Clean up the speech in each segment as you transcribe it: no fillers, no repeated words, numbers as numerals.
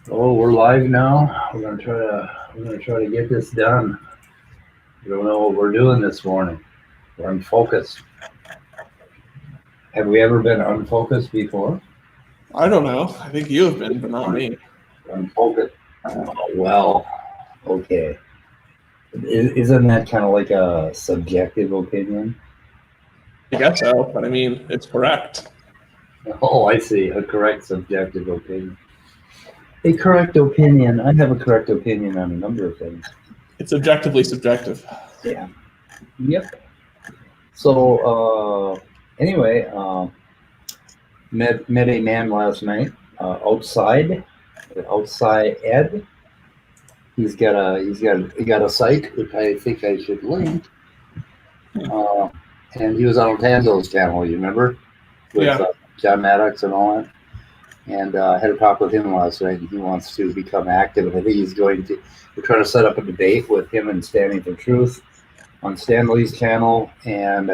Oh, we're live now. We're gonna try to get this done. We don't know what we're doing this morning. We're unfocused. Have we ever been unfocused before? I don't know. I think you have been, but not me. Unfocused. Well, okay. Isn't that kind of like a subjective opinion? I guess so, but I mean, it's correct. Oh, I see. A correct subjective opinion. A correct opinion. I have a correct opinion on a number of things. It's objectively subjective. Yeah. Yep. So, anyway, met a man last night outside Ed. He got a site which I think I should link. And he was on Tanzo's channel, you remember, with John Maddox and all that. And I had a talk with him last night, and he wants to become active. And I think he's going to. We're trying to set up a debate with him and Standing for Truth on Stanley's channel, and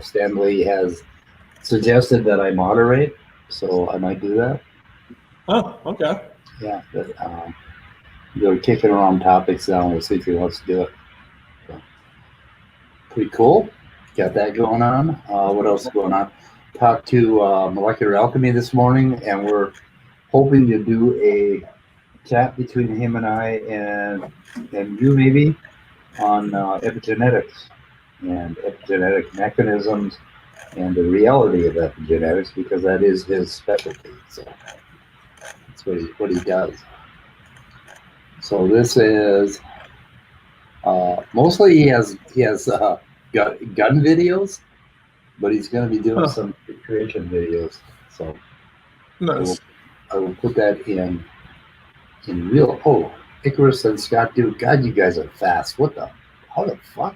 Stanley has suggested that I moderate, so I might do that. Oh, okay. Yeah, but they're kicking around topics now. We'll see if he wants to do it. So, pretty cool. Got that going on. What else is going on? Talked to Molecular Alchemy this morning, and we're hoping to do a chat between him and I and you maybe on epigenetics and epigenetic mechanisms and the reality of epigenetics, because that is his specialty. So that's what he does. So this is mostly he has gun videos, but he's going to be doing some creation videos. So nice. I will put that in real. Oh, Icarus and Scott, dude, God, you guys are fast. How the fuck?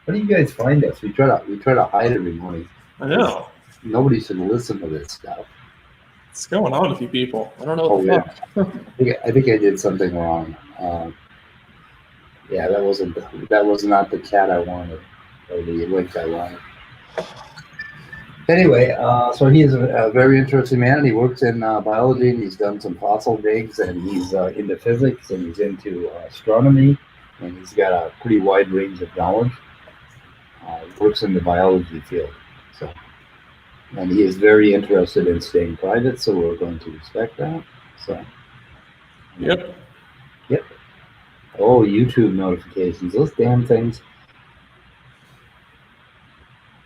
How do you guys find us? We try to hide every morning. I know. Nobody should listen to this stuff. What's going on with you people? I don't know what the fuck. I think I did something wrong. Yeah, that was not the chat I wanted, or the link I wanted. Anyway, so he is a very interesting man, and he works in biology, and he's done some fossil digs, and he's into physics, and he's into astronomy, and he's got a pretty wide range of knowledge. He works in the biology field, and he is very interested in staying private, so we're going to respect that. So, Yep. Oh, YouTube notifications, those damn things.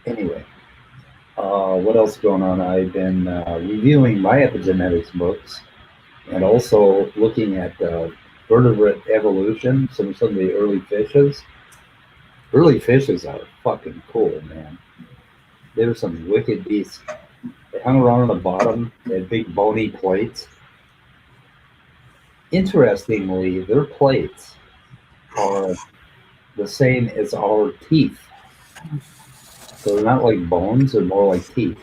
Anyway, what else is going on? I've been reviewing my epigenetics books and also looking at vertebrate evolution, some of the early fishes. Early fishes are fucking cool, man. They were some wicked beasts. They hung around on the bottom. They had big bony plates. Interestingly, their plates are the same as our teeth. So they're not like bones, they're more like teeth.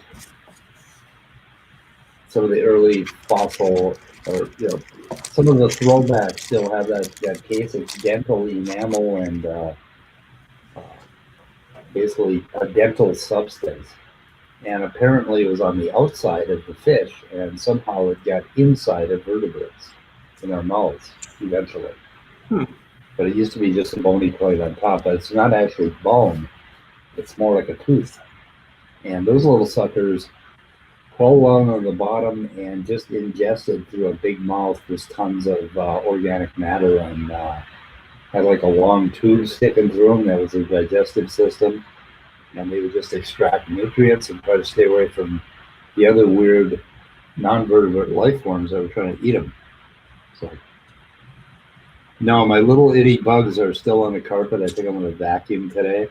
Some of the early fossil, or some of the throwbacks still have that case of dental enamel and basically a dental substance. And apparently it was on the outside of the fish, and somehow it got inside of vertebrates in our mouths eventually. But it used to be just a bony plate on top, but it's not actually bone. It's more like a tooth. And those little suckers crawl along on the bottom and just ingested through a big mouth just tons of organic matter, and had like a long tube sticking through them that was their digestive system. And they would just extract nutrients and try to stay away from the other weird non-vertebrate life forms that were trying to eat them. So, no, my little itty bugs are still on the carpet. I think I'm going to vacuum today.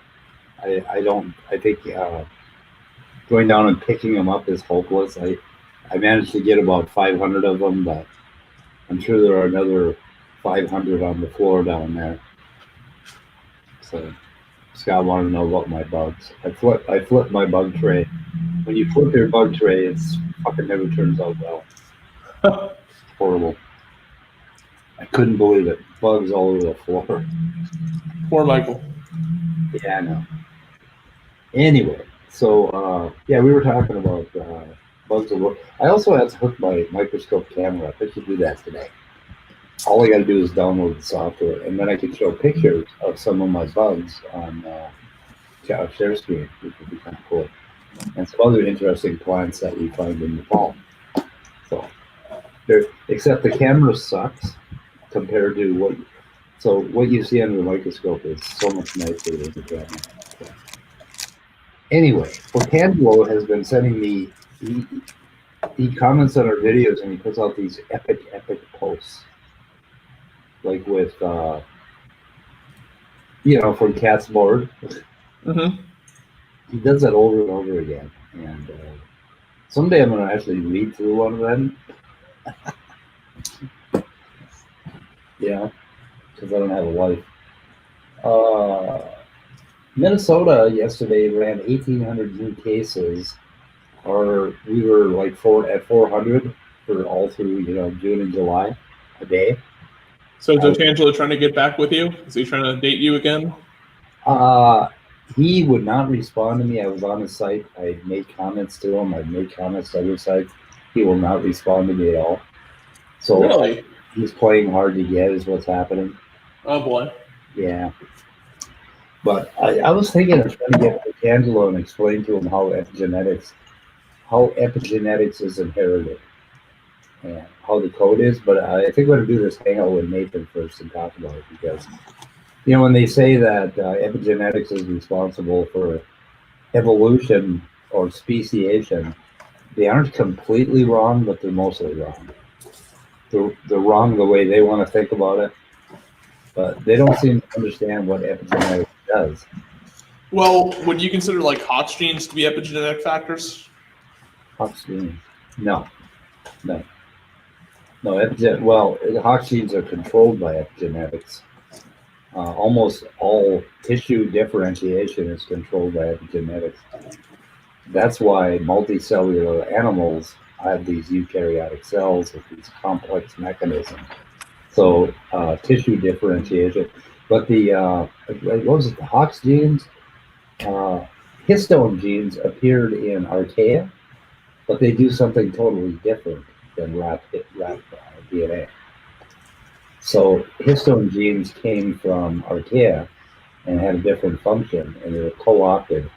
I think going down and picking them up is hopeless. I managed to get about 500 of them, but I'm sure there are another 500 on the floor down there. So Scott wanted to know about my bugs. I flip my bug tray. When you flip your bug tray, it's fucking never turns out well. It's horrible. I couldn't believe it. Bugs all over the floor. Poor Michael. Yeah, I know. Anyway, so we were talking about bugs will work. I also have to hook my microscope camera up. I should do that today. All I got to do is download the software, and then I can show pictures of some of my bugs on share screen, which would be kind of cool. And some other interesting plants that we find in the fall. So, except the camera sucks compared to what. So what you see under the microscope is so much nicer than the camera. So, anyway, Angelo has been sending me. He comments on our videos and he puts out these epic posts, like with from Cat's Board. Mm-hmm. He does that over and over again, and someday I'm going to actually read through one of them. Yeah, because I don't have a wife. Minnesota yesterday ran 1,800 new cases, or we were like at 400 for all through June and July a day. So is Angelo trying to get back with you? Is he trying to date you again? He would not respond to me. I was on his site. I made comments to him. I made comments to other sites. He will not respond to me at all. So really? He's playing hard to get is what's happening. Oh boy. Yeah. But I was thinking of trying to get with Angelo and explain to him how epigenetics is inherited and how the code is. But I think we're going to do this hangout with Nathan first and talk about it, because when they say that epigenetics is responsible for evolution or speciation, they aren't completely wrong, but they're mostly wrong. They're wrong the way they want to think about it, but they don't seem to understand what epigenetics does. Well, would you consider like Hox genes to be epigenetic factors? Hox genes? No. Well, Hox genes are controlled by epigenetics. Almost all tissue differentiation is controlled by epigenetics. That's why multicellular animals have these eukaryotic cells with these complex mechanisms. So tissue differentiation. But what was it? The Hox genes, histone genes appeared in archaea, but they do something totally different than rat DNA. So histone genes came from archaea and had a different function, and they were co-opted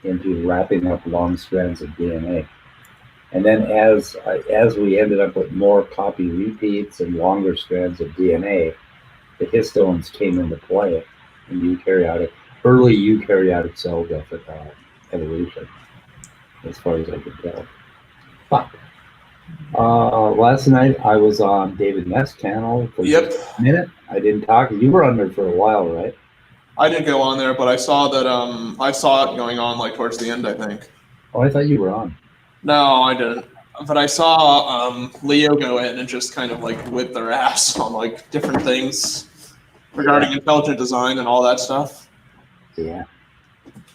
into wrapping up long strands of DNA. And then as we ended up with more copy repeats and longer strands of DNA, the histones came into play in early eukaryotic cell evolution, as far as I can tell. But last night I was on David Ness' channel for just a minute. I didn't talk. You were on there for a while, right? I didn't go on there, but I saw that. I saw it going on like towards the end, I think. Oh, I thought you were on. No, I didn't. But I saw Leo go in and just kind of like whip their ass on like different things regarding intelligent design and all that stuff. Yeah.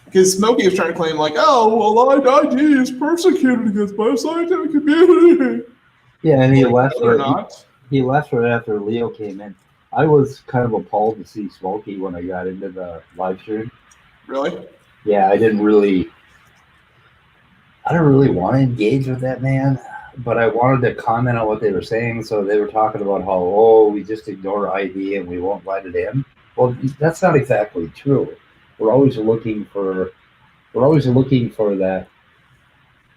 Because Smokey was trying to claim like, oh, well, ID is persecuted against by the scientific community. Yeah, and he left. He left right after Leo came in. I was kind of appalled to see Smokey when I got into the live stream. Really? Yeah, I didn't really want to engage with that man, but I wanted to comment on what they were saying. So they were talking about how, we just ignore ID and we won't let it in. Well, that's not exactly true. We're always looking for that,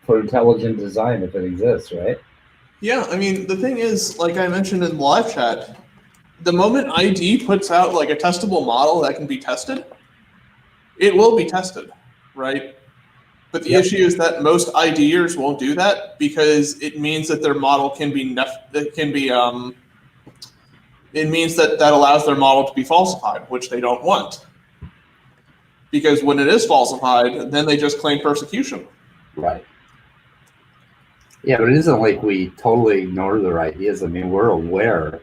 for intelligent design if it exists, right? Yeah, I mean, the thing is, like I mentioned in the live chat, the moment ID puts out like a testable model that can be tested, it will be tested, right? But the issue is that most IDers won't do that because it means that their model it means that allows their model to be falsified, which they don't want. Because when it is falsified, then they just claim persecution. Right. Yeah, but it isn't like we totally ignore their ideas. I mean, we're aware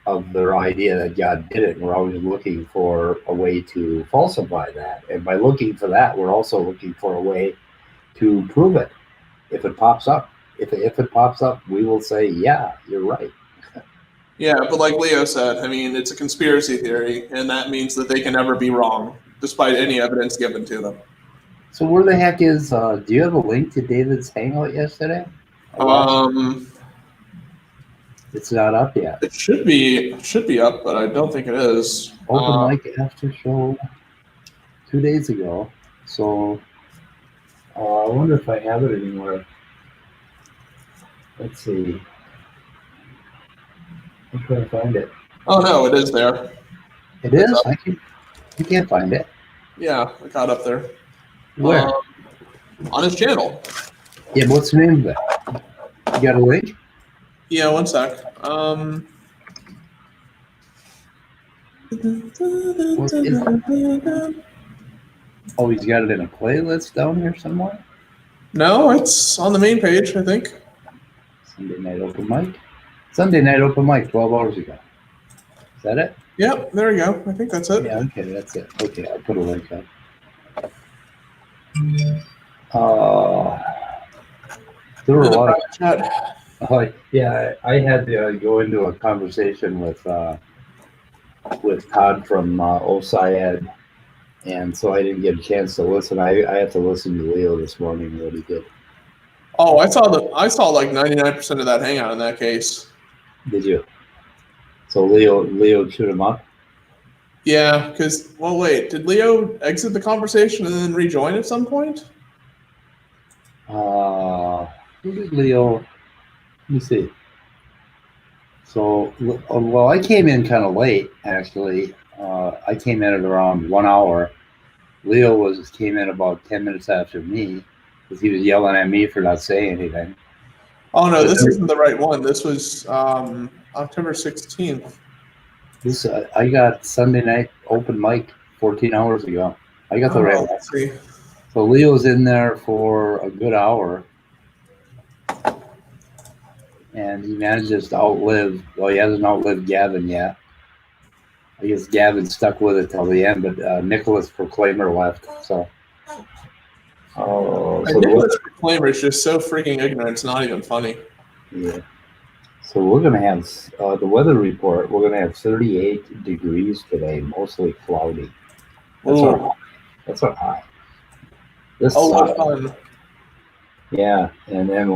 of their idea that God did it, and we're always looking for a way to falsify that. And by looking for that, we're also looking for a way to prove it. If it pops up, if it pops up, we will say, yeah, you're right. Yeah, but like Leo said, I mean, it's a conspiracy theory, and that means that they can never be wrong, despite any evidence given to them. So where the heck is? Do you have a link to David's Hangout yesterday? It's not up yet. It should be up, but I don't think it is. Open mic after show 2 days ago. So I wonder if I have it anywhere. Let's see. I'm trying to find it. Oh no, it is there. It is? You can't find it. Yeah, I got up there. Where? On his channel. Yeah, what's the name of it? You got a link? Yeah, one sec. What is it? Oh, he's got it in a playlist down here somewhere? No, it's on the main page, I think. Sunday night open mic. Sunday night open mic 12 hours ago. Is that it? Yep, there we go. I think that's it. Yeah, okay, that's it. Okay, I'll put a link up. There were a lot of chat. yeah, I had to go into a conversation with Todd from OSIAD, and so I didn't get a chance to listen. I had to listen to Leo this morning, what he did. Oh, I saw like 99% of that hangout in that case. Did you? So Leo chewed him up? Yeah, because, well, wait, did Leo exit the conversation and then rejoin at some point? Who did Leo? Let me see. So, well, I came in kind of late, actually. I came in at around 1 hour. Leo came in about 10 minutes after me because he was yelling at me for not saying anything. Oh, no, this isn't the right one. This was October 16th. I got Sunday night open mic 14 hours ago. I got the right one. Let's see. So Leo's in there for a good hour. And he manages to outlive, well, he hasn't outlived Gavin yet. I guess Gavin stuck with it till the end, but Nicholas Proclaimer left. So, Nicholas Proclaimer is just so freaking ignorant, it's not even funny. Yeah. So we're going to have the weather report. We're going to have 38 degrees today, mostly cloudy. That's our high. This what fun. Yeah, and then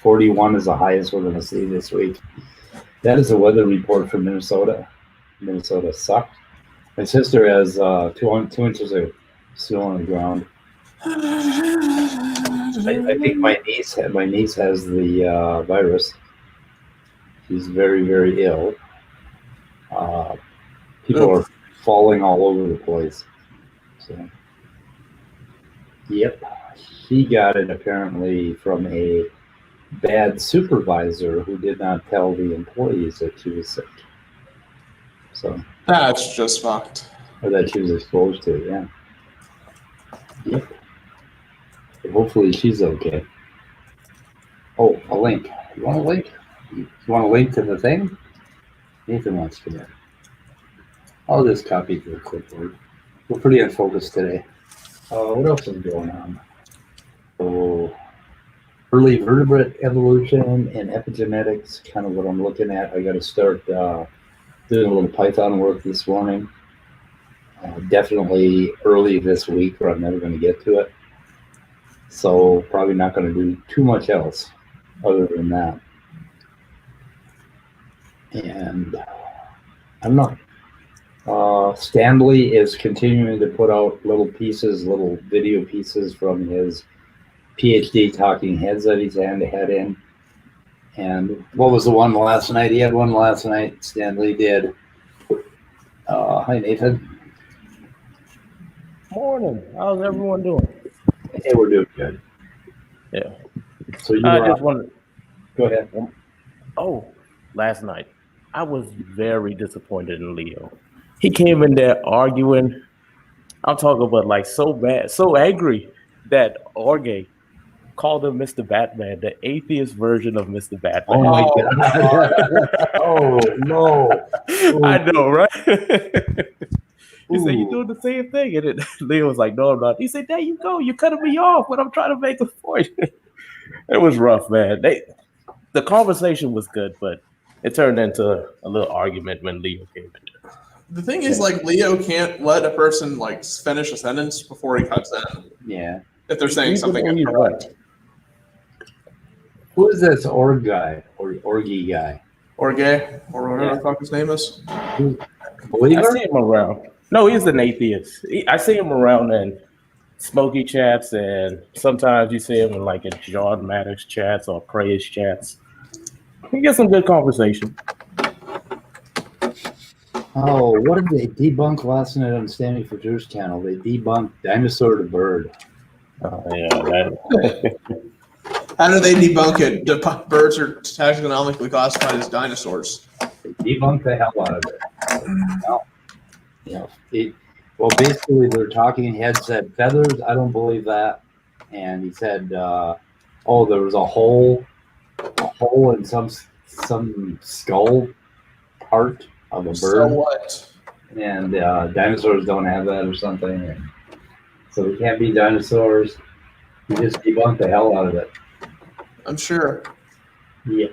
41 is the highest we're going to see this week. That is a weather report from Minnesota. Minnesota sucked. My sister has 2 inches of snow on the ground. I think my niece has the virus. She's very, very ill. People are falling all over the place. So, yep, she got it apparently from a bad supervisor who did not tell the employees that she was sick. So that's just fucked. Or that she was exposed to, yeah. Yep. But hopefully she's okay. Oh, a link. You want a link? You want a link to the thing? Nathan wants to know. I'll just copy to the clipboard. We're pretty unfocused today. What else is going on? So, early vertebrate evolution and epigenetics, kind of what I'm looking at. I got to start doing a little Python work this morning. Definitely early this week, or I'm never going to get to it. So probably not going to do too much else other than that. And I don't know. Stanley is continuing to put out little video pieces from his PhD talking heads that he's had in. And what was the one last night? He had one last night. Stanley did. Hi, Nathan. Morning. How's everyone doing? Hey, we're doing good. Yeah. So I just wanted. Go ahead. Oh, last night I was very disappointed in Leo. He came in there arguing. I'm talking about so bad, so angry that Orge called him Mr. Batman, the atheist version of Mr. Batman. Oh my God. Oh no. Ooh. I know, right? He said, "You're doing the same thing." And Leo was like, "No, I'm not." He said, "There you go. You're cutting me off when I'm trying to make a point." It was rough, man. The conversation was good, but it turned into a little argument when Leo came in there. The thing is, Leo can't let a person finish a sentence before he cuts in. Yeah. if they're saying He's something he's incorrect. right. Who is this org guy or orgy guy? Or gay, or whatever Yeah. the fuck his name is. I Believer? see him around. No, he's an atheist. I see him around in Smoky chats, and sometimes you see him in like in John Matters chats or Praise chats. We get some good conversation. Oh, what did they debunk last night on Standing for Truth channel? They debunked Dinosaur the Bird. Oh yeah, that, How do they debunk it? Birds are taxonomically classified as dinosaurs. They debunked the hell out of it. Well, well, basically, they're talking. Head said feathers. I don't believe that. And he said, "Oh, there was a hole in some skull part of a bird." So what? And dinosaurs don't have that or something. And so they can't be dinosaurs. He just debunked the hell out of it. I'm sure. Yeah.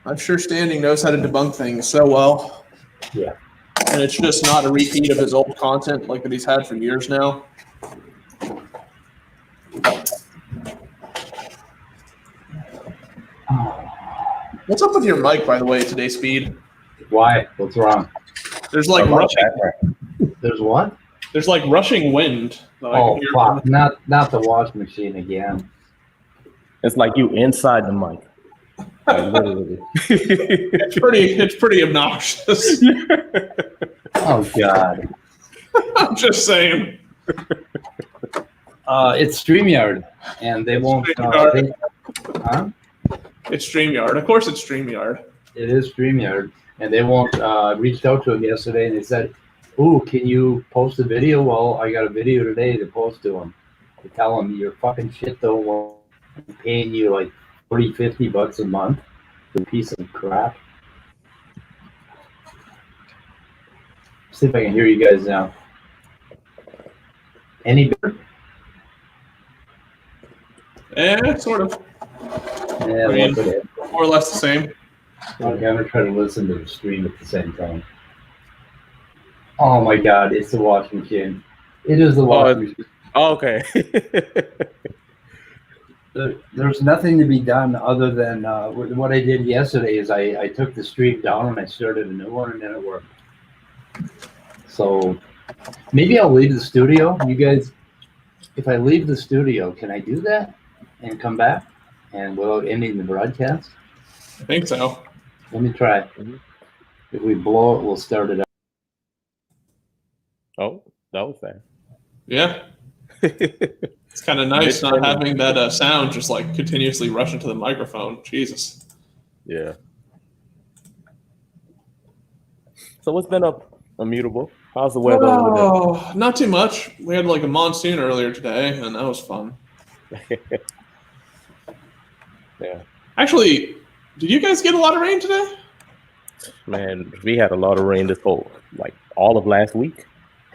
I'm sure Standing knows how to debunk things so well. Yeah. And it's just not a repeat of his old content like that he's had for years now. What's up with your mic, by the way, today, Speed? Why? What's wrong? There's like rushing. There's what? There's like rushing wind. Oh fuck! Not the wash machine again. it's like you inside the mic. Like, literally. It's pretty obnoxious. Oh god. I'm just saying. It's StreamYard, and they won't. Huh? It's StreamYard. Of course, it's StreamYard. It is StreamYard, and they won't. Reached out to him yesterday, and they said, "Ooh, can you post a video?" Well, I got a video today to post to him. To tell him your fucking shit don't work. I'm paying you like $40-$50 a month for a piece of crap. See if I can hear you guys now. Any better? Sort of. Yeah, I mean, look at it. more or less the same. I'm gonna try to listen to the stream at the same time. Oh my god, it's the washing machine. It is the washing machine. Oh, okay. There's nothing to be done other than what I did yesterday is I took the stream down and I started a new one and then it worked. So maybe I'll leave the studio. You guys, if I leave the studio, can I do that and come back and without ending the broadcast? I think so. Let me try. If we blow it, we'll start it up. Oh, that was fast. Yeah. It's kind of nice not having that sound just like continuously rush into the microphone. Jesus. Yeah. So what's been up, Immutable? How's the weather over Oh, not too much. We had like a monsoon earlier today, and that was fun. there? Yeah. Actually, did you guys get a lot of rain today? Man, we had a lot of rain this whole, like all of last week.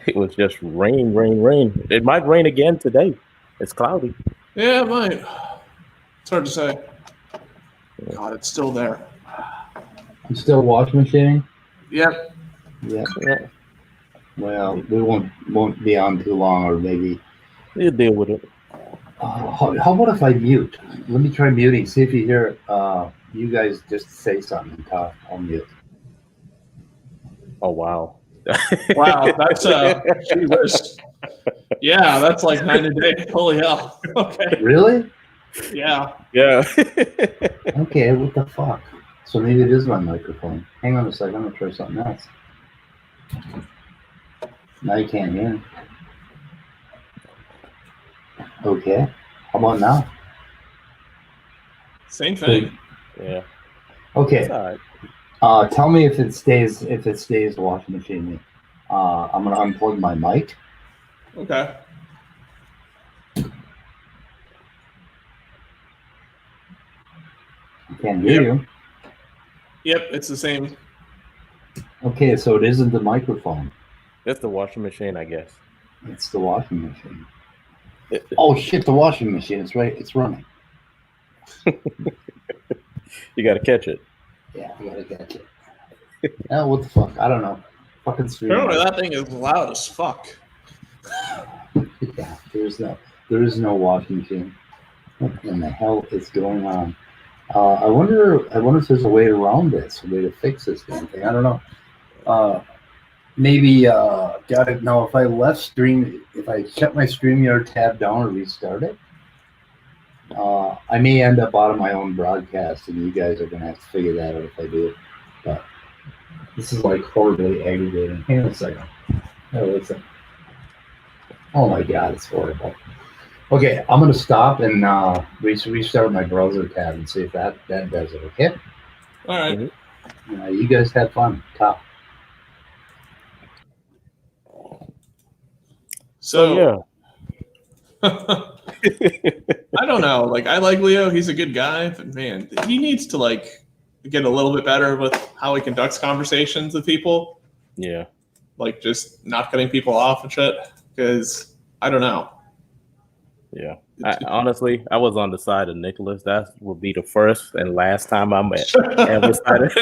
It was just rain, rain, rain. It might rain again today. It's cloudy. Yeah, it might. It's hard to say. God, it's still there. I'm still washing machine. Yep. Yeah. Yeah. Well, we won't be on too long, or maybe. You deal with it. How about if I mute? Let me try muting. See if you hear. You guys just say something and talk. I'll mute. Oh wow. Wow, that's gee whiz. Yeah, that's like 90 days. Holy hell. Okay. Really? Yeah. Yeah. Okay. What the fuck? So maybe it is my microphone. Hang on a second. I'm gonna try something else. Now you can't hear me. Okay. How about now? Same thing. Yeah. Okay. It's all right. Tell me if it stays the washing machine. I'm gonna unplug my mic. Okay. I can't hear you. Yep, it's the same. Okay, so it isn't the microphone. It's the washing machine, I guess. It's the washing machine. Oh shit, the washing machine. It's right. It's running. You got to catch it. Yeah, I gotta catch it. Oh, what the fuck? I don't know. Fucking stream. Apparently that thing is loud as fuck. Yeah, there's no. There is no Washington. What in the hell is going on? I wonder if there's a way around this, a way to fix this damn thing. I don't know. Maybe got it. Now, if I if I shut my StreamYard tab down or restart it, I may end up out of my own broadcast, and you guys are gonna have to figure that out if I do. But this is like horribly aggravating. Hang on a second. Oh my god, it's horrible. Okay, I'm gonna stop and restart my browser tab and see if that does it. Okay. All right. You guys have fun. Top. So I don't know. Like, I like Leo. He's a good guy, but man, he needs to like get a little bit better with how he conducts conversations with people. Yeah. Like, just not cutting people off and shit. Because I don't know. Yeah. Honestly, I was on the side of Nicholas. That would be the first and last time I'm ever sided.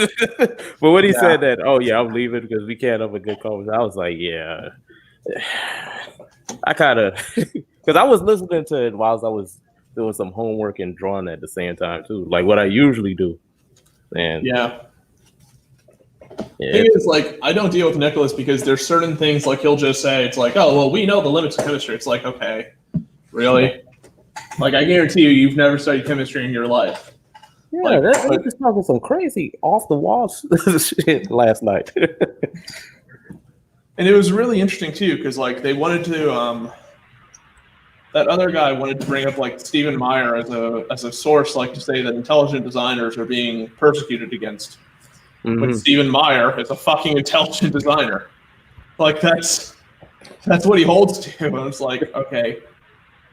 But when he said that, oh yeah, I'm leaving because we can't have a good conversation, I was like, yeah. I kind of, because I was listening to it whilst I was doing some homework and drawing at the same time too, like what I usually do. And yeah. Thing is, like, I don't deal with Nicholas because there's certain things like he'll just say, it's like, oh well, we know the limits of chemistry. It's like, okay, really? Like, I guarantee you've never studied chemistry in your life. Yeah, like, they just talking some crazy off the wall shit last night. And it was really interesting too, because like they wanted to, that other guy wanted to bring up like Stephen Meyer as a source, like to say that intelligent designers are being persecuted against. Mm-hmm. But Stephen Meyer is a fucking intelligent designer. Like that's what he holds to. And it's like, okay,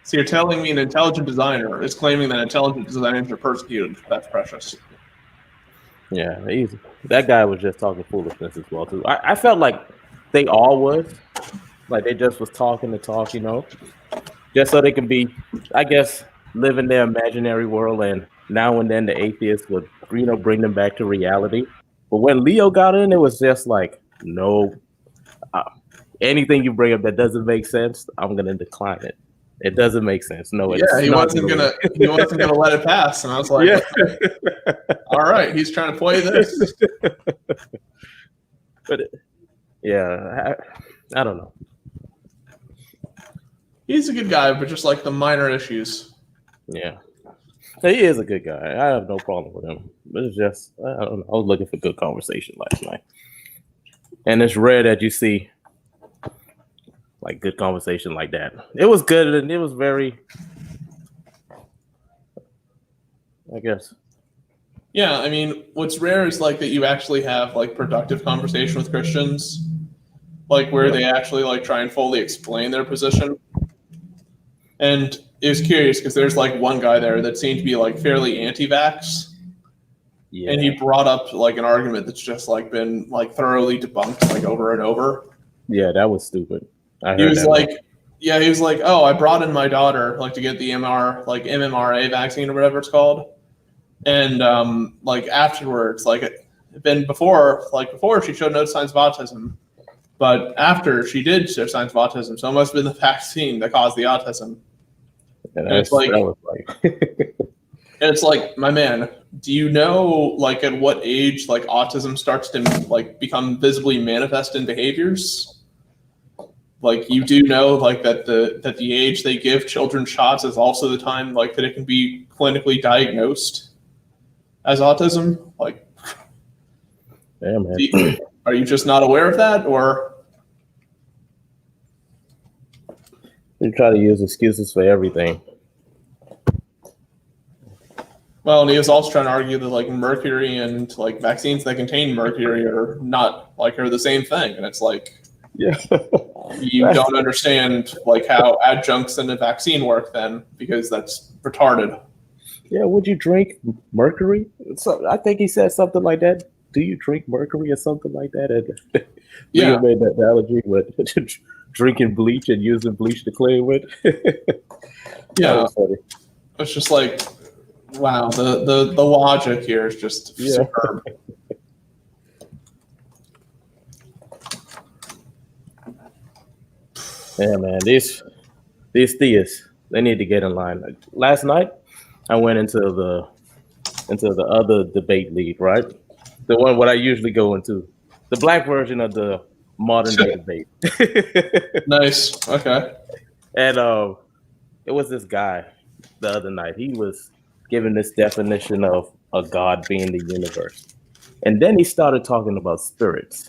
so you're telling me an intelligent designer is claiming that intelligent designers are persecuted? That's precious. Yeah, that guy was just talking foolishness as well too. I felt like they all was, like they just was talking the talk, just so they can be, I guess, live in their imaginary world, and now and then the atheists would, bring them back to reality. But when Leo got in, it was just like, no, anything you bring up that doesn't make sense, I'm gonna decline it. It doesn't make sense. No, yeah, he wasn't gonna let it pass, and I was like, yeah. All right, he's trying to play this. But yeah, I don't know. He's a good guy, but just like the minor issues. Yeah, he is a good guy. I have no problem with him. But it's just, I don't know. I was looking for good conversation last night, and it's rare that you see like good conversation like that. It was good, and it was very, I guess. Yeah, I mean, what's rare is like that you actually have like productive conversation with Christians, like where they actually like try and fully explain their position. And it was curious because there's like one guy there that seemed to be like fairly anti-vax. Yeah. And he brought up like an argument that's just like been like thoroughly debunked like over and over. Yeah, that was stupid. He was like, oh, I brought in my daughter like to get the MMRA vaccine or whatever it's called. And like afterwards, like before she showed no signs of autism, but after she did show signs of autism, so it must have been the vaccine that caused the autism. And it's like, and it's like, my man, do you know like at what age like autism starts to like become visibly manifest in behaviors? Like, you do know like that the age they give children shots is also the time like that it can be clinically diagnosed as autism. Like, damn, man. Are you just not aware of that, or you try to use excuses for everything? Well, and he was also trying to argue that like mercury and like vaccines that contain mercury are the same thing, and it's like, yeah, you don't understand like how adjuncts in a vaccine work then, because that's retarded. Yeah, would you drink mercury? So I think he said something like that. Do you drink mercury or something like that? And yeah, made that analogy with drinking bleach and using bleach to clean with. Yeah, it's just like, wow, the logic here is just superb. Yeah, man, these theists, They need to get in line. Like, last night, I went into the other debate league, right? The one what I usually go into, the black version of the modern day debate. Nice. Okay. And it was this guy the other night. He was giving this definition of a God being the universe. And then he started talking about spirits.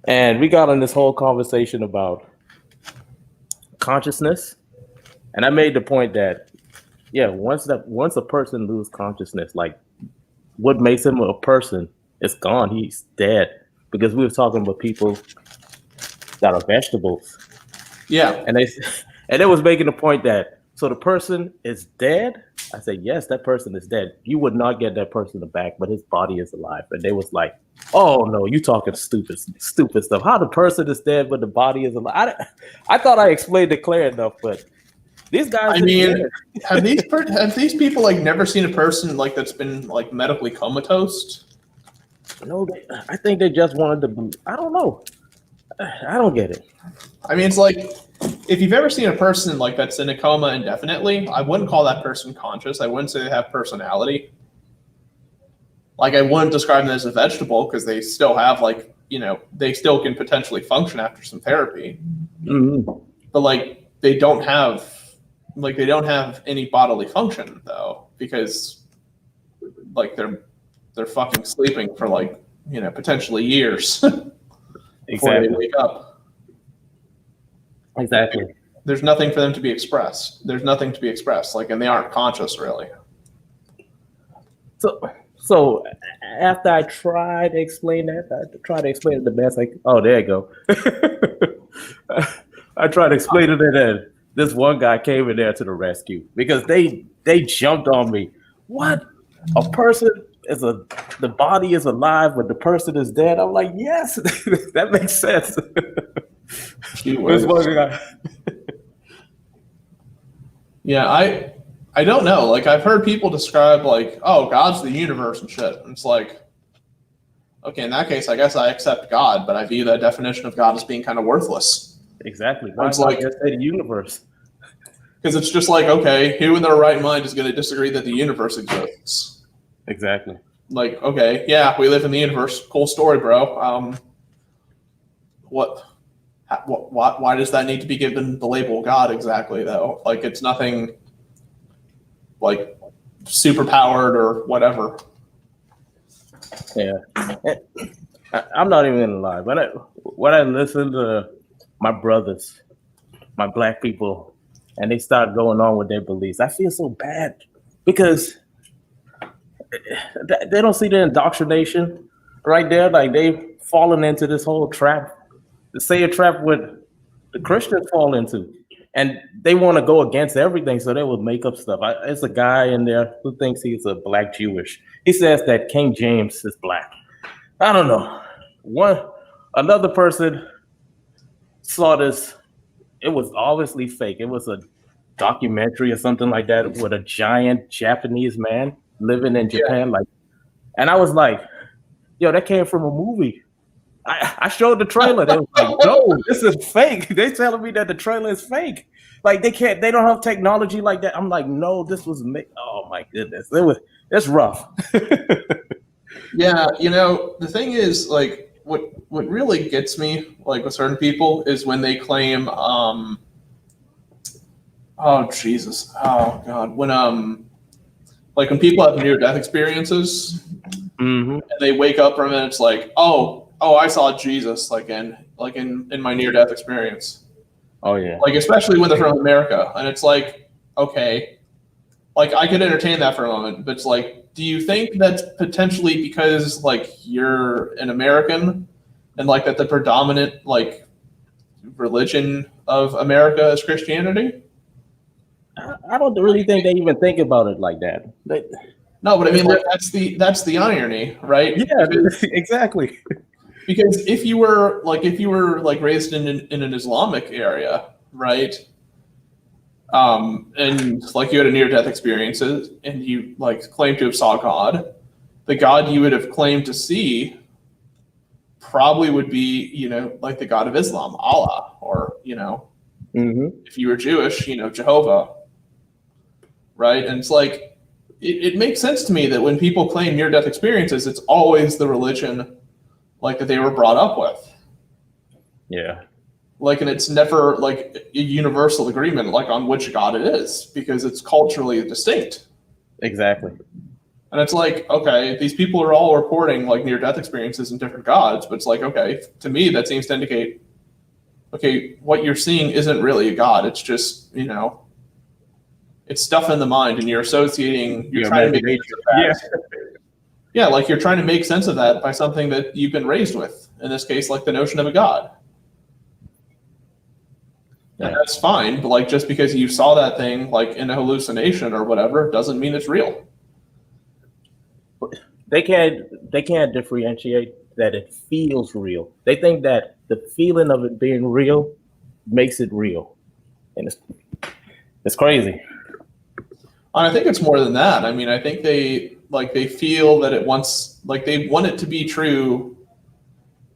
And we got on this whole conversation about consciousness. And I made the point that, yeah, once a person loses consciousness, like what makes him a person is gone. He's dead. Because we were talking about people that are vegetables. Yeah. And it was making the point that, so the person is dead? I said, yes, that person is dead. You would not get that person back, but his body is alive. And they was like, oh no, you talking stupid stuff. How the person is dead, but the body is alive? I thought I explained it clear enough, but these guys. I mean, have these people like never seen a person like that's been like medically comatose? No, I think they just wanted to. I don't know. I don't get it. I mean, it's like if you've ever seen a person like that's in a coma indefinitely, I wouldn't call that person conscious. I wouldn't say they have personality. Like I wouldn't describe them as a vegetable because they still have like, you know, they still can potentially function after some therapy. Mm-hmm. But like they don't have any bodily function though, because like they're fucking sleeping for like, you know, potentially years before they wake up. Exactly. There's nothing for them to be expressed. Like, and they aren't conscious really. So after I tried to explain that, I tried to explain it the best. Like, oh, there you go. I tried to explain it, and then this one guy came in there to the rescue because they jumped on me. What? A person is the body is alive, but the person is dead. I'm like, yes, that makes sense. This one guy. Yeah, I don't know. Like I've heard people describe like, oh, God's the universe and shit. And it's like, okay, in that case, I guess I accept God, but I view that definition of God as being kind of worthless. Exactly. Why it's like say the universe? Because it's just like, okay, who in their right mind is going to disagree that the universe exists? Exactly. Like, okay, yeah, we live in the universe. Cool story, bro. Why does that need to be given the label God exactly, though? Like, it's nothing like super powered or whatever. Yeah, I'm not even gonna lie. When I listen to my brothers, my black people, and they start going on with their beliefs, I feel so bad because they don't see the indoctrination right there. Like they've fallen into this whole trap. Say a trap what the Christians fall into, and they want to go against everything, so they will make up stuff. There's a guy in there who thinks he's a black Jewish. He says that King James is black. I don't know. Another person saw this. It was obviously fake. It was a documentary or something like that with a giant Japanese man living in Japan. Yeah. And I was like, yo, that came from a movie. I showed the trailer. They was like, no, this is fake. They telling me that the trailer is fake. Like they don't have technology like that. I'm like, no, this was oh my goodness. It's rough. Yeah, you know, the thing is, like, what really gets me, like, with certain people is when they claim, oh Jesus, oh God, when people have near-death experiences, mm-hmm. and they wake up from it, it's like, oh, I saw Jesus, in my near-death experience. Oh yeah. Like, especially when they're from America, and it's like, okay, like I could entertain that for a moment, but it's like, do you think that's potentially because like you're an American and like that the predominant like religion of America is Christianity? I don't really think they even think about it like that. No, but I mean, like, that's the irony, right? Yeah, exactly. Because if you were raised in an Islamic area, right? And like you had a near-death experience and you like claimed to have saw God, the God you would have claimed to see probably would be, you know, like the God of Islam, Allah, or, you know, If you were Jewish, Jehovah, right? And it's like, it makes sense to me that when people claim near-death experiences, it's always the religion like that they were brought up with. Yeah. Like, and it's never like a universal agreement like on which God it is, because it's culturally distinct. Exactly. And it's like, okay, these people are all reporting like near-death experiences and different gods, but it's like, okay, to me that seems to indicate, okay, what you're seeing isn't really a god. It's just, it's stuff in the mind, and you're associating. You're trying to make sense of that. Yeah, like you're trying to make sense of that by something that you've been raised with. In this case, like the notion of a god. Yeah. And that's fine, but like just because you saw that thing like in a hallucination or whatever doesn't mean it's real. They can't differentiate that it feels real. They think that the feeling of it being real makes it real, and it's crazy. And I think it's more than that. I mean, I think they feel that it wants, like they want it to be true.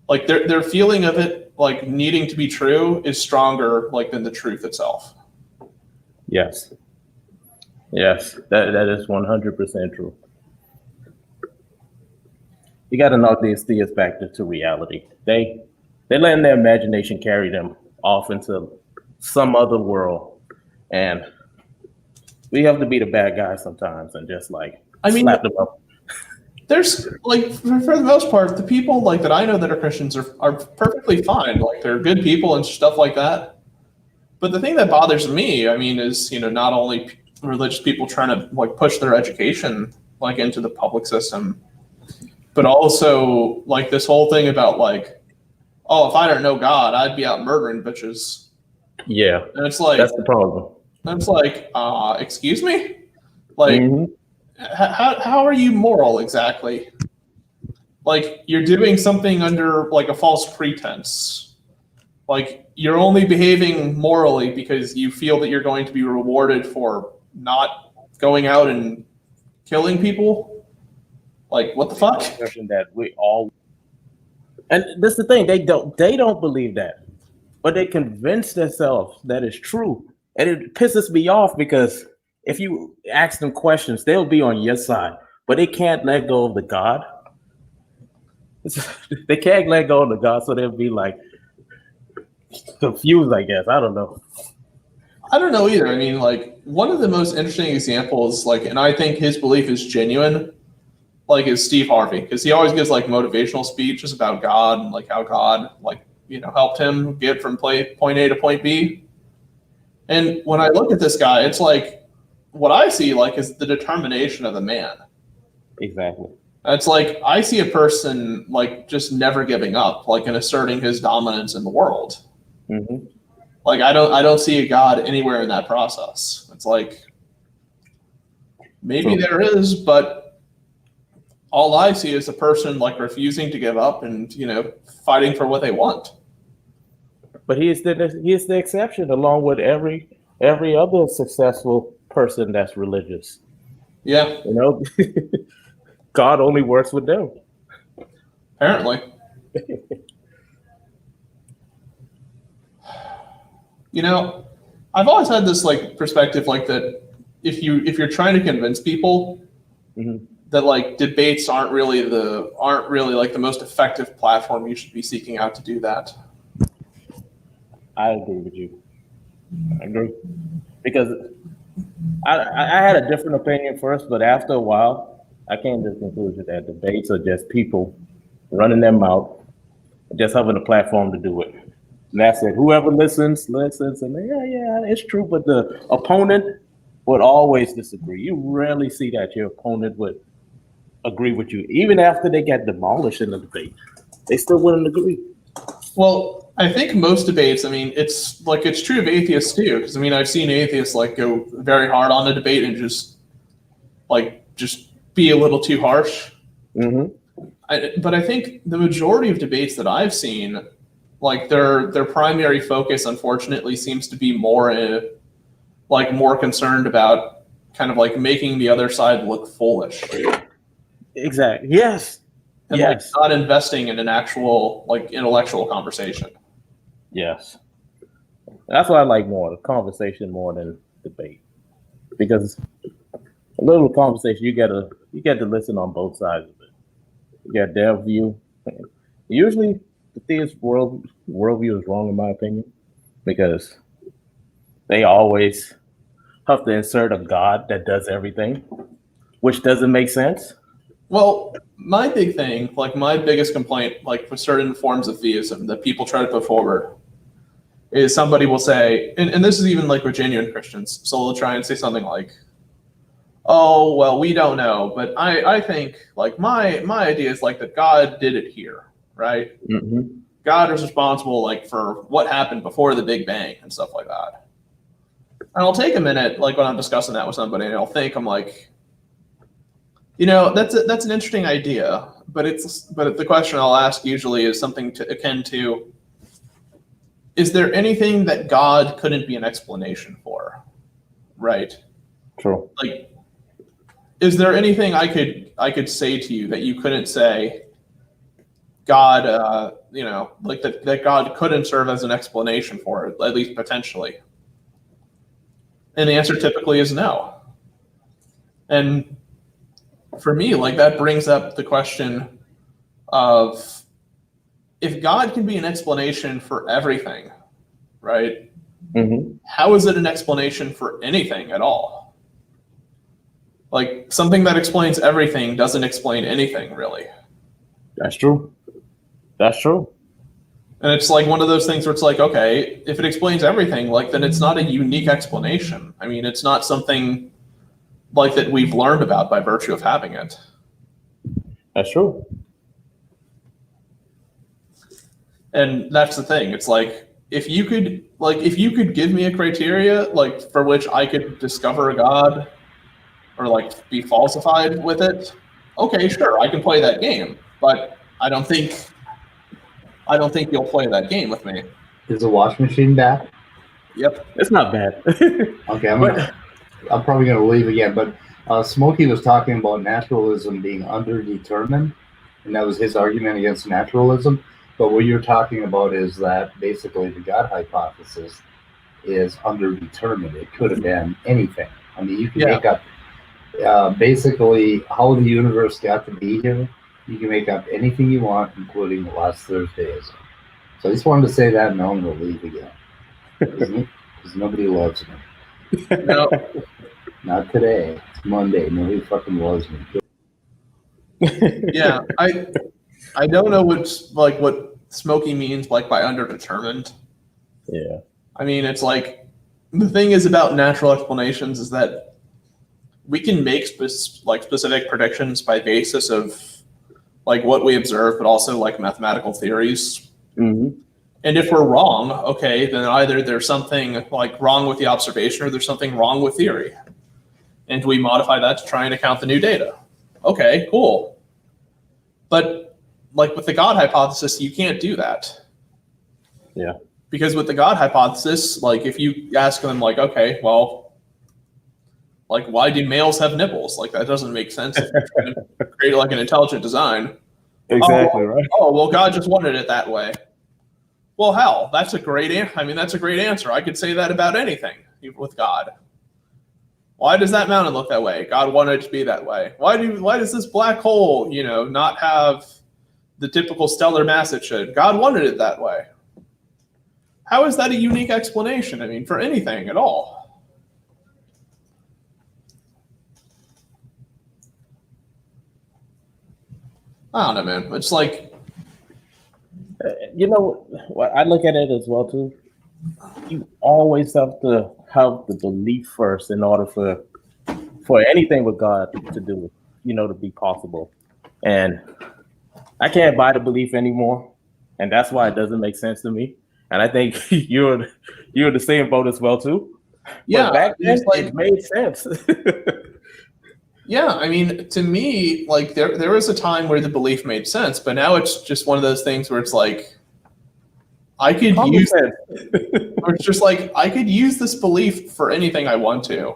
Like their feeling of it like needing to be true is stronger like than the truth itself. Yes, that is 100% true. You got to knock these theists back to reality. They letting their imagination carry them off into some other world, and we have to be the bad guys sometimes and just like slap them up. There's like for the most part, the people like that I know that are Christians are perfectly fine. Like they're good people and stuff like that. But the thing that bothers me, I mean, is not only religious people trying to like push their education like into the public system, but also like this whole thing about like, oh, if I don't know God, I'd be out murdering bitches. Yeah, and it's like that's the problem. And it's like, excuse me, like. How are you moral exactly? Like you're doing something under like a false pretense. Like you're only behaving morally because you feel that you're going to be rewarded for not going out and killing people. Like what the fuck? That we all, and this is the thing, they don't believe that, but they convince themselves that it's true, and it pisses me off because if you ask them questions, they'll be on your side, but they can't let go of the God. They can't let go of the God, so they'll be like confused, I guess. I don't know. I don't know either. I mean, like one of the most interesting examples, like, and I think his belief is genuine, like is Steve Harvey, because he always gives like motivational speeches about God and like how God like helped him get from point A to point B. And when I look at this guy, it's like, what I see like is the determination of the man. Exactly. It's like I see a person like just never giving up, like and asserting his dominance in the world. Mm-hmm. Like I don't see a God anywhere in that process. It's like maybe there is, but all I see is a person like refusing to give up and fighting for what they want. But he is the exception, along with every other successful person that's religious. Yeah. God only works with them. Apparently. I've always had this like perspective like that if you're trying to convince people that like debates aren't really like the most effective platform you should be seeking out to do that. I agree with you. I agree. Because I had a different opinion first, but after a while, I came to the conclusion that debates are just people running their mouth, just having a platform to do it. And that's it. Whoever listens, and yeah, it's true. But the opponent would always disagree. You rarely see that your opponent would agree with you, even after they get demolished in the debate. They still wouldn't agree. Well, I think most debates, I mean, it's true of atheists too, because I mean, I've seen atheists like go very hard on a debate and just be a little too harsh. Mm-hmm. But I think the majority of debates that I've seen, like their primary focus, unfortunately, seems to be more concerned about kind of like making the other side look foolish. Exactly. Yes. And like not investing in an actual like intellectual conversation. Yes. That's what I like more, the conversation more than debate. Because a little conversation, you get to listen on both sides of it. You get their view. Usually, the theist worldview is wrong in my opinion because they always have to insert a god that does everything, which doesn't make sense. Well, my big thing, like my biggest complaint, like with certain forms of theism that people try to put forward, is somebody will say, and this is even like with genuine Christians, so they'll try and say something like, "Oh, well, we don't know, but I think like my idea is like that God did it here, right? Mm-hmm. God is responsible like for what happened before the Big Bang and stuff like that." And I'll take a minute, like when I'm discussing that with somebody, and I'll think, I'm like, that's an interesting idea, but the question I'll ask usually is something akin to, is there anything that God couldn't be an explanation for, right? True. Like, is there anything I could say to you that you couldn't say? God, like that God couldn't serve as an explanation for it, at least potentially. And the answer typically is no. And for me, like that brings up the question of if God can be an explanation for everything, right? Mm-hmm. How is it an explanation for anything at all? Like something that explains everything doesn't explain anything really. That's true. That's true. And it's like one of those things where it's like, okay, if it explains everything, like then it's not a unique explanation. I mean, it's not something like that we've learned about by virtue of having it. That's true. And that's the thing. It's like if you could give me a criteria like for which I could discover a God or like be falsified with it, okay, sure, I can play that game. But I don't think you'll play that game with me. Is the wash machine back? Yep. It's not bad. Okay, I'm probably going to leave again, but Smokey was talking about naturalism being underdetermined, and that was his argument against naturalism. But what you're talking about is that basically the God hypothesis is underdetermined. It could have been anything. I mean, you can make up basically how the universe got to be here. You can make up anything you want, including last Thursdayism. So I just wanted to say that, and now I'm going to leave again. Because nobody loves me. No. Not today. It's Monday. Nobody fucking loves me. Yeah, I don't know what Smokey means like by underdetermined. Yeah. I mean, it's like the thing is about natural explanations is that we can make specific predictions by basis of like what we observe, but also like mathematical theories. Mm-hmm. And if we're wrong, okay, then either there's something like wrong with the observation or there's something wrong with theory. And we modify that to try and account the new data. Okay, cool. But like with the God hypothesis, you can't do that. Yeah. Because with the God hypothesis, like if you ask them like, okay, well, like why do males have nipples? Like that doesn't make sense if you're trying to create like an intelligent design. Exactly, right. Oh, well, God just wanted it that way. Well, hell, that's a great answer. I could say that about anything with God. Why does that mountain look that way? God wanted it to be that way. Why does this black hole, not have the typical stellar mass it should? God wanted it that way. How is that a unique explanation? I mean, for anything at all. I don't know, man. It's like, what I look at it as well too. You always have to have the belief first in order for anything with God to do, to be possible. And I can't buy the belief anymore, and that's why it doesn't make sense to me. And I think you're the same boat as well too. yeah, but back then it made sense. Yeah, I mean, to me, like there was a time where the belief made sense, but now it's just one of those things where it's like I could use or it's just like I could use this belief for anything I want to.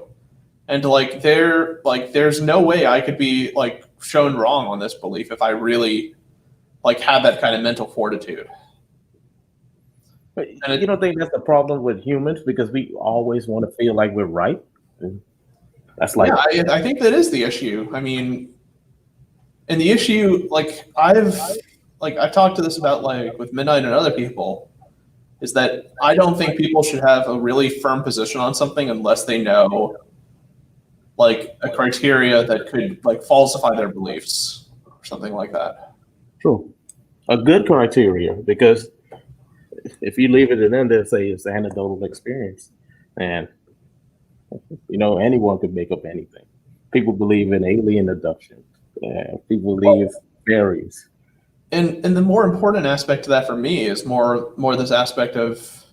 And there's no way I could be like shown wrong on this belief if I really like had that kind of mental fortitude. You don't think that's the problem with humans because we always want to feel like we're right? That's like, yeah, I think that is the issue. I mean, and the issue, I've talked to this about like with Midnight and other people, is that I don't think people should have a really firm position on something unless they know like a criteria that could like falsify their beliefs or something like that. true. A good criteria, because if you leave it at them, they'll say it's an anecdotal experience. And, anyone could make up anything. People believe in alien abduction. People believe fairies. And the more important aspect to that for me is more this aspect of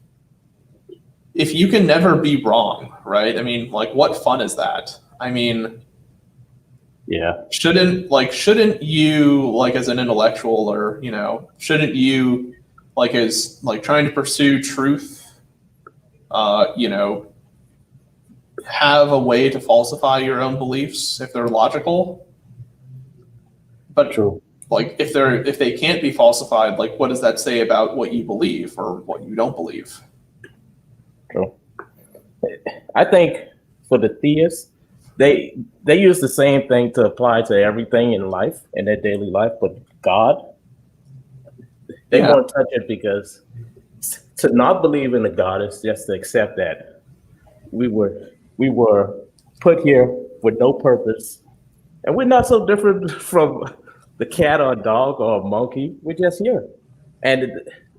if you can never be wrong, right? I mean, like what fun is that? I mean, Yeah. shouldn't you like as an intellectual or, shouldn't you like as like trying to pursue truth, have a way to falsify your own beliefs if they're logical? But True. like if they can't be falsified, like what does that say about what you believe or what you don't believe? True. I think for the theists, they use the same thing to apply to everything in life, in their daily life, but God, they won't touch it because to not believe in a God is just to accept that we were put here with no purpose, and we're not so different from the cat or a dog or a monkey. We're just here, and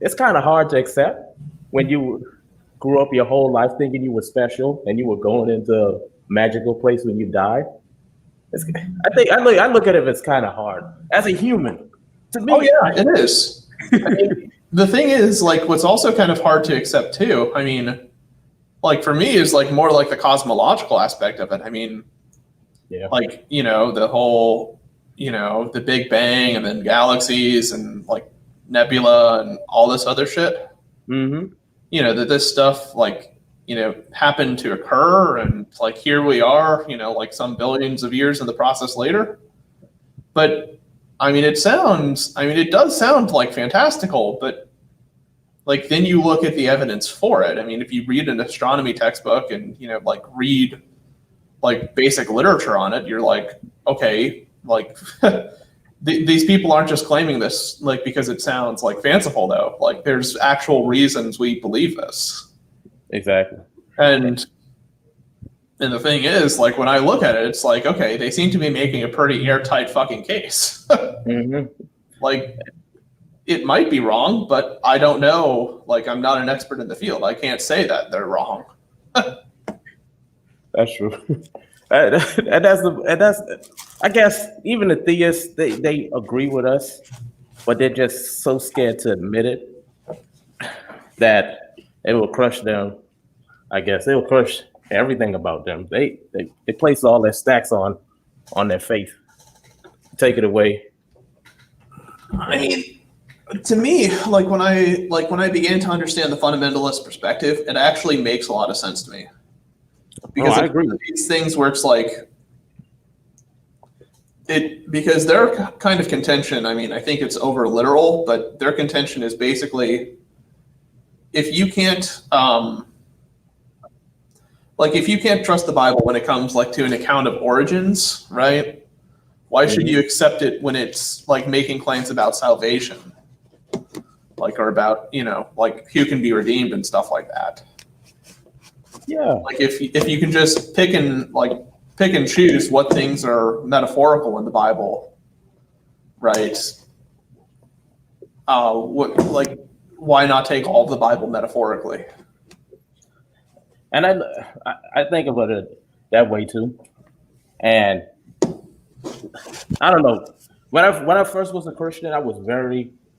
it's kind of hard to accept when you grew up your whole life thinking you were special and you were going into a magical place when you die. I look at it as kind of hard as a human. To me, Oh yeah, it is. I mean, the thing is, like, what's also kind of hard to accept too. I mean, like for me, is like more like the cosmological aspect of it. I mean, yeah, like the whole, the Big Bang and then galaxies and like nebula and all this other shit. mm-hmm. That this stuff like happened to occur, and like here we are, like some billions of years in the process later. But I mean, it does sound like fantastical, but like then you look at the evidence for it. I mean, if you read an astronomy textbook and like read like basic literature on it, you're like, okay, like these people aren't just claiming this like because it sounds like fanciful though. Like there's actual reasons we believe this. Exactly. And the thing is, like when I look at it, it's like, okay, they seem to be making a pretty airtight fucking case. Mm-hmm. Like it might be wrong, but I don't know. Like I'm not an expert in the field. I can't say that they're wrong. That's true. And that's I guess even the theists they agree with us, but they're just so scared to admit it that it will crush them. I guess it will crush everything about them. They place all their stacks on their faith. Take it away. I mean, to me, like when I began to understand the fundamentalist perspective, it actually makes a lot of sense to me. Because I agree. These things where it's like because their kind of contention, I mean, I think it's over literal, but their contention is basically if you can't trust the Bible when it comes like to an account of origins, right? Why should you accept it when it's like making claims about salvation? Like or about, like who can be redeemed and stuff like that. Yeah. Like if you can just pick and choose what things are metaphorical in the Bible, right? Why not take all of the Bible metaphorically? And I think about it that way too. And I don't know. When I first was a Christian, I was a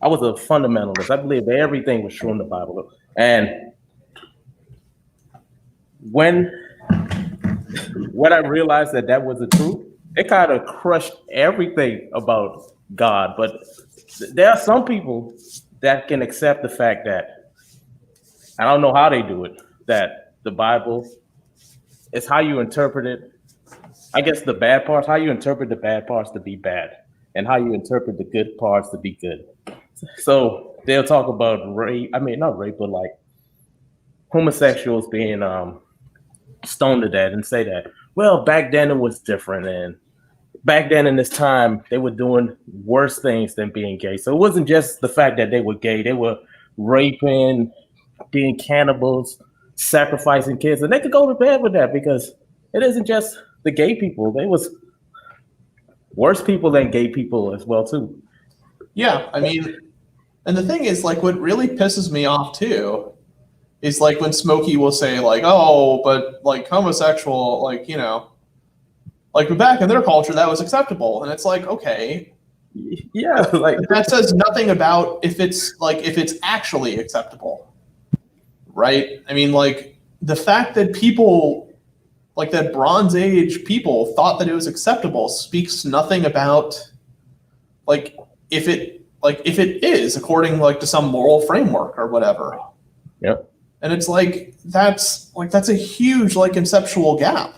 fundamentalist. I believed everything was true in the Bible. And when I realized that was the truth, it kind of crushed everything about God. But there are some people that can accept the fact that, I don't know how they do it, that the Bible is how you interpret it. I guess the bad parts, how you interpret the bad parts to be bad, and how you interpret the good parts to be good. So they'll talk about rape. I mean, not rape, but like homosexuals being stoned to death and say that, well, back then it was different. And back then in this time, they were doing worse things than being gay. So it wasn't just the fact that they were gay, they were raping, being cannibals, sacrificing kids. And they could go to bed with that because it isn't just the gay people. They was worse people than gay people as well, too. Yeah, I mean, and the thing is, like, what really pisses me off too is like when Smokey will say like, "Oh, but like homosexual, like like back in their culture that was acceptable," and it's like, okay, Yeah, like that says nothing about if it's actually acceptable, right? I mean, like the fact that people like that Bronze Age people thought that it was acceptable speaks nothing about like if it is according like to some moral framework or whatever. Yep. And it's like that's a huge like conceptual gap.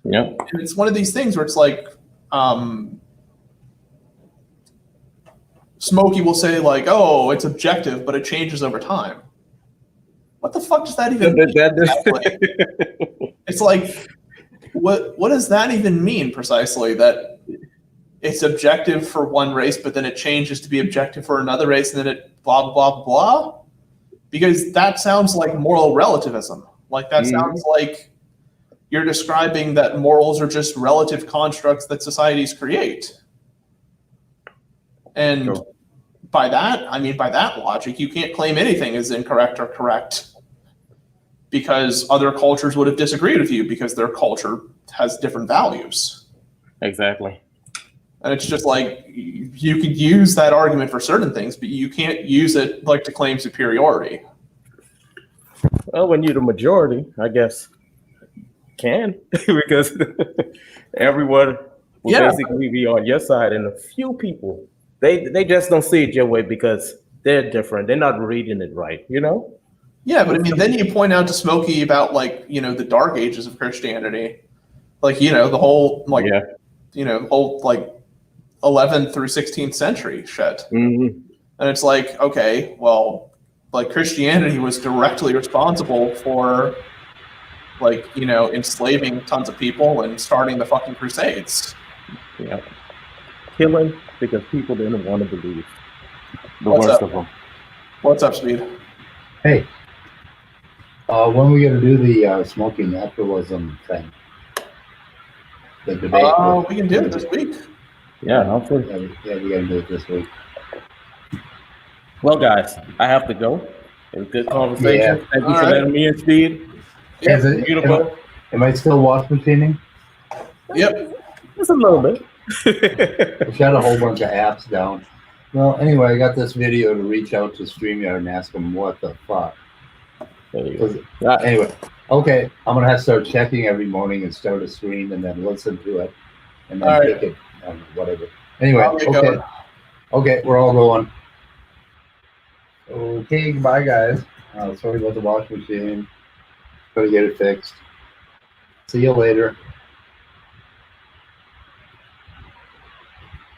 Yep. And it's one of these things where it's like Smokey will say like, "Oh, it's objective, but it changes over time." What the fuck does that even mean? It's like what does that even mean precisely? That it's objective for one race, but then it changes to be objective for another race, and then it blah blah blah blah. Because that sounds like moral relativism. Like that sounds like you're describing that morals are just relative constructs that societies create. And by that logic, you can't claim anything is incorrect or correct because other cultures would have disagreed with you because their culture has different values. Exactly. And it's just like you could use that argument for certain things, but you can't use it like to claim superiority. Well, when you're the majority, I guess can because everyone will basically be on your side, and a few people they just don't see it your way because they're different. They're not reading it right, you know? Yeah, but I mean, then you point out to Smokey about like the dark ages of Christianity, like the whole the whole like 11th through 16th century shit. Mm-hmm. And it's like, okay, well, like Christianity was directly responsible for like enslaving tons of people and starting the fucking Crusades. Yeah, killing because people didn't want to believe. The What's worst up? of them. What's up, Speed? Hey, when are we going to do the Smokey naturalism thing? The debate. Oh, we can do it this week. Yeah, hopefully. Yeah, we got to do it this week. Well, guys, I have to go. It was a good conversation. Yeah. Thank you for letting me in, Speed. Yeah, Beautiful. Am I still wash machining? Yep. Just a little bit. I shut a whole bunch of apps down. Well, anyway, I got this video to reach out to StreamYard and ask them what the fuck. Anyway, okay, I'm going to have to start checking every morning and start a stream and then listen to it and then pick it and whatever. Anyway, okay, we're all going. Okay, goodbye, guys. Sorry about the wash machine. Gotta get it fixed. See you later.